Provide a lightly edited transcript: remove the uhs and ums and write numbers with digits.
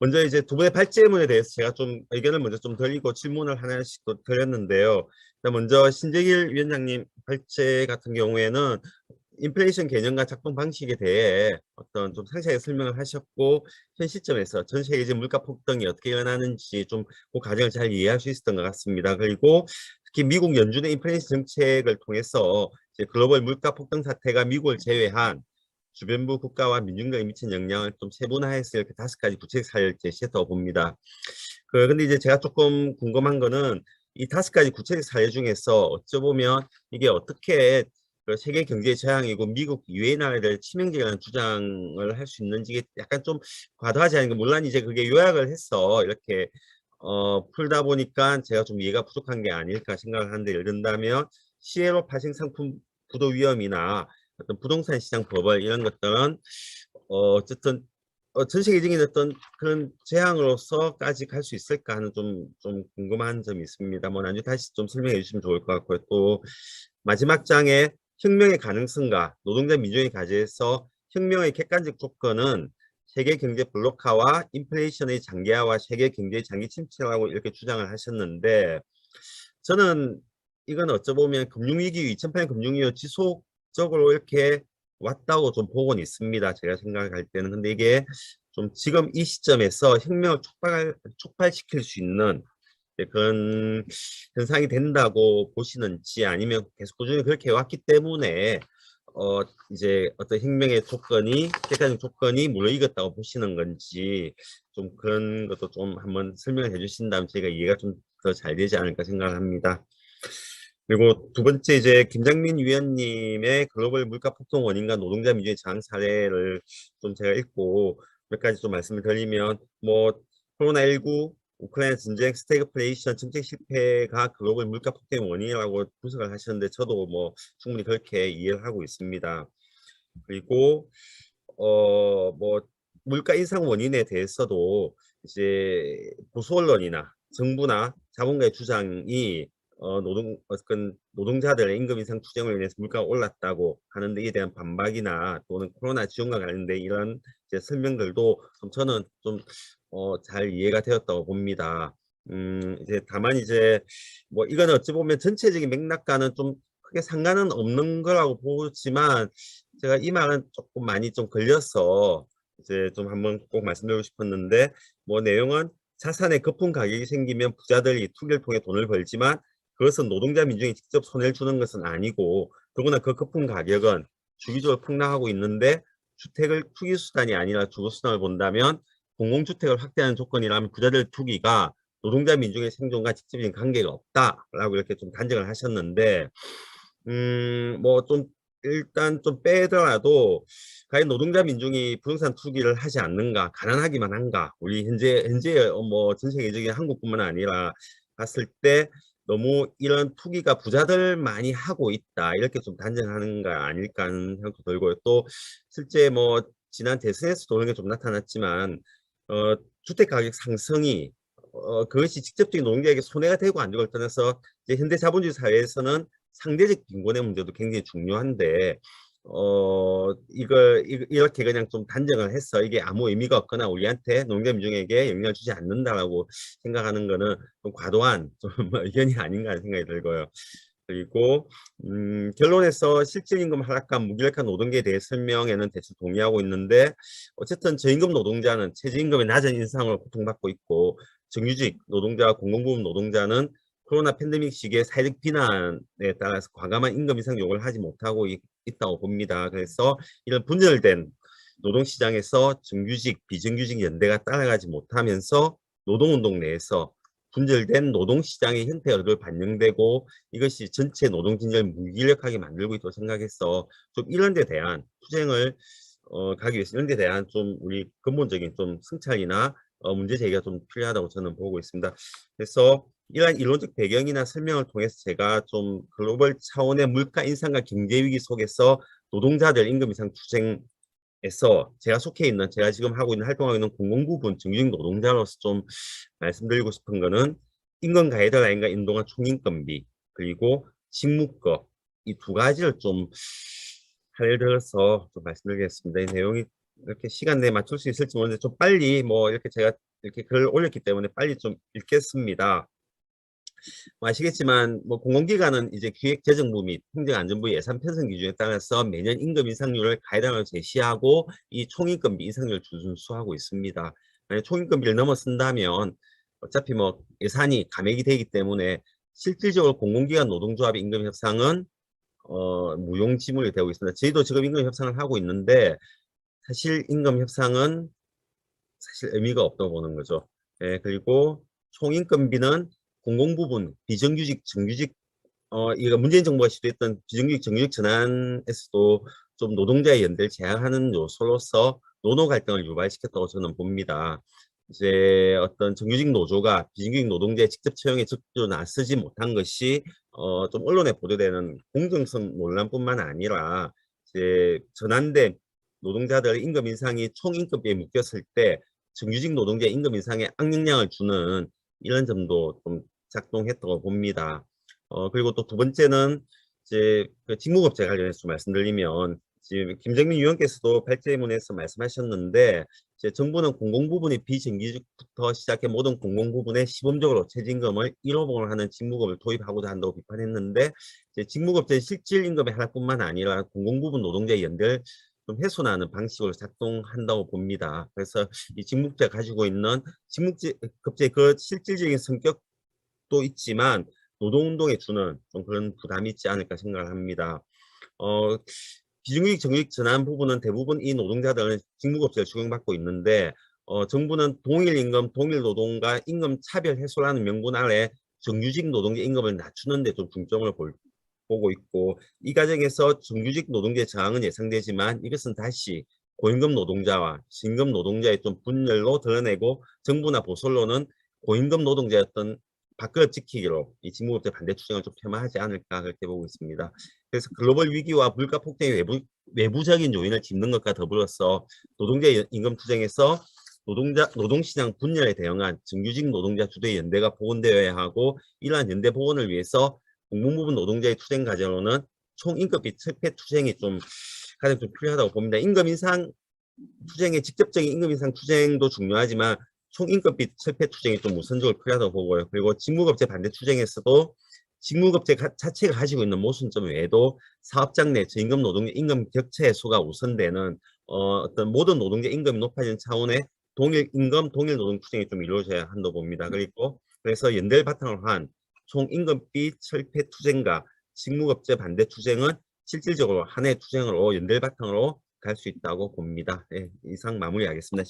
먼저 이제 두 분의 발제문에 대해서 제가 좀 의견을 먼저 좀 드리고 질문을 하나씩 또 드렸는데요. 먼저 신재길 위원장님 발제 같은 경우에는 인플레이션 개념과 작동 방식에 대해 어떤 좀 상세하게 설명을 하셨고, 현 시점에서 전 세계적인 물가 폭등이 어떻게 일어나는지 좀 그 과정을 잘 이해할 수 있었던 것 같습니다. 그리고 특히 미국 연준의 인플레이션 정책을 통해서 이제 글로벌 물가 폭등 사태가 미국을 제외한 주변부 국가와 민중들에 미친 영향을 좀 세분화해서 이렇게 5가지 구체적 사례를 제시했다고 봅니다. 근데 이제 제가 조금 궁금한 거는 이 5가지 구체적 사례 중에서 어쩌보면 이게 어떻게 그 세계 경제의 저항이고 미국 이외의 나라들 치명적이라는 주장을 할 수 있는지 이게 약간 좀 과도하지 않은가. 물론 이제 그게 요약을 해서 이렇게 풀다 보니까 제가 좀 이해가 부족한 게 아닐까 생각을 하는데, 예를 든다면 시에로 파생 상품 부도 위험이나 어떤 부동산 시장 버블 이런 것들은 어쨌든 전 세계적인 어떤 그런 재앙으로서까지 갈 수 있을까 하는 좀 궁금한 점이 있습니다. 뭐 나중에 다시 좀 설명해 주시면 좋을 것 같고요. 또 마지막 장에 혁명의 가능성과 노동자 민주주의 과제에서 혁명의 객관적 조건은 세계 경제 블록화와 인플레이션의 장기화와 세계 경제의 장기 침체라고 이렇게 주장을 하셨는데, 저는 이건 어쩌보면 금융위기, 2008년 금융위기 지속적으로 이렇게 왔다고 좀 보고는 있습니다. 제가 생각할 때는. 근데 이게 좀 지금 이 시점에서 혁명을 촉발시킬 수 있는 그런 현상이 된다고 보시는지, 아니면 계속 꾸준히 그렇게 해왔기 때문에 이제 어떤 혁명의 조건이, 객관적 조건이 무르익었다고 보시는 건지, 좀 그런 것도 좀 한번 설명을 해주신다면 저희가 이해가 좀 더 잘 되지 않을까 생각을 합니다. 그리고 두 번째, 이제 김장민 위원님의 글로벌 물가 폭등 원인과 노동자 민주주의 저항 사례를 좀 제가 읽고 몇 가지 좀 말씀을 드리면, 뭐 코로나19, 우크라이나 전쟁, 스태그플레이션, 정책 실패가 글로벌 물가 폭등의 원인이라고 분석을 하셨는데, 저도 뭐 충분히 그렇게 이해를 하고 있습니다. 그리고 뭐 물가 인상 원인에 대해서도 이제 보수 언론이나 정부나 자본가의 주장이 노동자들의 임금 인상 투쟁으로 인해서 물가가 올랐다고 하는데, 이에 대한 반박이나 또는 코로나 지원과 관련된 이런 이제 설명들도 저는 좀 잘 이해가 되었다고 봅니다. 이제 다만 이제 뭐 이거는 어찌 보면 전체적인 맥락과는 좀 크게 상관은 없는 거라고 보지만, 제가 이 말은 조금 많이 좀 걸려서 이제 좀 한번 꼭 말씀드리고 싶었는데, 뭐 내용은 자산의 거품 가격이 생기면 부자들이 투기를 통해 돈을 벌지만 그것은 노동자 민중이 직접 손해를 주는 것은 아니고, 더구나 그 거품 가격은 주기적으로 폭락하고 있는데, 주택을 투기 수단이 아니라 주거 수단을 본다면 공공주택을 확대하는 조건이라면 부자들 투기가 노동자 민중의 생존과 직접적인 관계가 없다라고 이렇게 좀 단정을 하셨는데, 뭐 좀 일단 좀 빼더라도 과연 노동자 민중이 부동산 투기를 하지 않는가, 가난하기만 한가, 우리 현재 뭐 전 세계적인 한국뿐만 아니라 봤을 때 너무 이런 투기가 부자들 많이 하고 있다 이렇게 좀 단정하는 거 아닐까 하는 생각도 들고요. 또 실제 뭐 지난 대선에서도 그런 게 좀 나타났지만 주택 가격 상승이 그것이 직접적인 노동자에게 손해가 되고 안 되고를 떠나서 이제 현대 자본주의 사회에서는 상대적 빈곤의 문제도 굉장히 중요한데, 이걸 이렇게 그냥 좀 단정을 해서 이게 아무 의미가 없거나 우리한테 노동자 민중에게 영향을 주지 않는다라고 생각하는 거는 좀 과도한 좀 의견이 아닌가 하는 생각이 들고요. 그리고 결론에서 실질임금 하락과 무기력한 노동계에 대해 설명에는 대충 동의하고 있는데, 어쨌든 저임금 노동자는 최저임금의 낮은 인상으로 고통받고 있고, 정규직 노동자와 공공부문 노동자는 코로나 팬데믹 시기에 사회적 비난에 따라서 과감한 임금 인상 요구를 하지 못하고 있다고 봅니다. 그래서 이런 분열된 노동시장에서 정규직, 비정규직 연대가 따라가지 못하면서 노동운동 내에서 분절된 노동시장의 형태가 얼굴 반영되고, 이것이 전체 노동진영을 무기력하게 만들고 있다고 생각해서 좀 이런 데 대한 투쟁을 가기 위해서 이런 데 대한 좀 우리 근본적인 좀 성찰이나 문제 제기가 좀 필요하다고 저는 보고 있습니다. 그래서 이러한 이론적 배경이나 설명을 통해서 제가 좀 글로벌 차원의 물가 인상과 경제 위기 속에서 노동자들 임금 인상 투쟁에서 제가 속해 있는, 제가 지금 하고 있는, 활동하고 있는 공공부문 정규직 노동자로서 좀 말씀드리고 싶은 거는, 임금 가이드라인과 인동한 총인건비, 그리고 직무급, 이 두 가지를 좀 예를 들어서 좀 말씀드리겠습니다. 이 내용이 이렇게 시간 내에 맞출 수 있을지 모르는데 좀 빨리 뭐 이렇게 제가 이렇게 글을 올렸기 때문에 빨리 좀 읽겠습니다. 아시겠지만 뭐 공공기관은 이제 기획재정부 및 행정안전부 예산 편성 기준에 따라서 매년 임금 인상률을 가이드라인으로 제시하고 이 총임금비 인상률을 준수하고 있습니다. 만약 총임금비를 넘어선다면 어차피 뭐 예산이 감액이 되기 때문에 실질적으로 공공기관 노동조합의 임금 협상은 무용지물이 되고 있습니다. 저희도 지금 임금 협상을 하고 있는데 사실 임금 협상은 사실 의미가 없다고 보는 거죠. 예, 그리고 총임금비는 공공부문, 비정규직, 정규직, 이거 문재인 정부가 시도했던 비정규직, 정규직 전환에서도 좀 노동자의 연대를 제한하는 요소로서 노노 갈등을 유발시켰다고 저는 봅니다. 이제 어떤 정규직 노조가 비정규직 노동자의 직접 채용에 적극적으로 나서지 못한 것이 좀 언론에 보도되는 공정성 논란뿐만 아니라 이제 전환된 노동자들 임금 인상이 총임금비에 묶였을 때 정규직 노동자 임금 인상에 악영향을 주는 이런 점도 좀 작동했다고 봅니다. 그리고 또 두 번째는 이제 그 직무급제 관련해서 말씀드리면 지금 김정민 위원께서도 발제문에서 말씀하셨는데 이제 정부는 공공부문의 비정규직부터 시작해 모든 공공부문에 시범적으로 최저임금을 1호봉을 하는 직무급을 도입하고자 한다고 비판했는데 이제 직무급제 실질 임금의 하락뿐만 아니라 공공부문 노동자의 연대를 좀 훼손하는 방식으로 작동한다고 봅니다. 그래서 이 직무급제가 가지고 있는 직무급제 그 실질적인 성격도 있지만 노동운동에 주는 좀 그런 부담이 있지 않을까 생각을 합니다. 비정규직 정규직 전환 부분은 대부분 이 노동자들은 직무급제를 적용받고 있는데 정부는 동일 임금, 동일 노동과 임금 차별 해소라는 명분 아래 정규직 노동자 임금을 낮추는 데 좀 중점을 보고 있고 이 과정에서 정규직 노동자의 저항은 예상되지만 이것은 다시 고임금 노동자와 저임금 노동자의 좀 분열로 드러내고 정부나 보솔로는 고임금 노동자의 어떤 밥그릇 지키기로 이 직무급제 반대 추정을 좀 폄하하지 않을까 그렇게 보고 있습니다. 그래서 글로벌 위기와 물가 폭등의 외부적인 요인을 짚는 것과 더불어서 노동자 임금 투쟁에서 노동시장 분열에 대응한 정규직 노동자 주도의 연대가 복원되어야 하고 이러한 연대 복원을 위해서 공공부문 노동자의 투쟁 과제로는 총임금비 철폐 투쟁이 좀 가장 좀 필요하다고 봅니다. 임금 인상 투쟁의 직접적인 임금 인상 투쟁도 중요하지만 총임금비 철폐 투쟁이 좀 우선적으로 필요하다고 보고요. 그리고 직무급제 반대 투쟁에서도 직무급제 자체가 가지고 있는 모순점 외에도 사업장 내 저임금 노동자 임금 격차 해소가 우선되는 어떤 모든 노동자 임금이 높아지는 차원의 동일 임금, 동일 노동 투쟁이 좀 이루어져야 한다고 봅니다. 그래서 연대를 바탕으로 한 총임금비 철폐 투쟁과 직무급제 반대 투쟁은 실질적으로 하나의 투쟁으로 연대를 바탕으로 갈 수 있다고 봅니다. 네, 이상 마무리하겠습니다.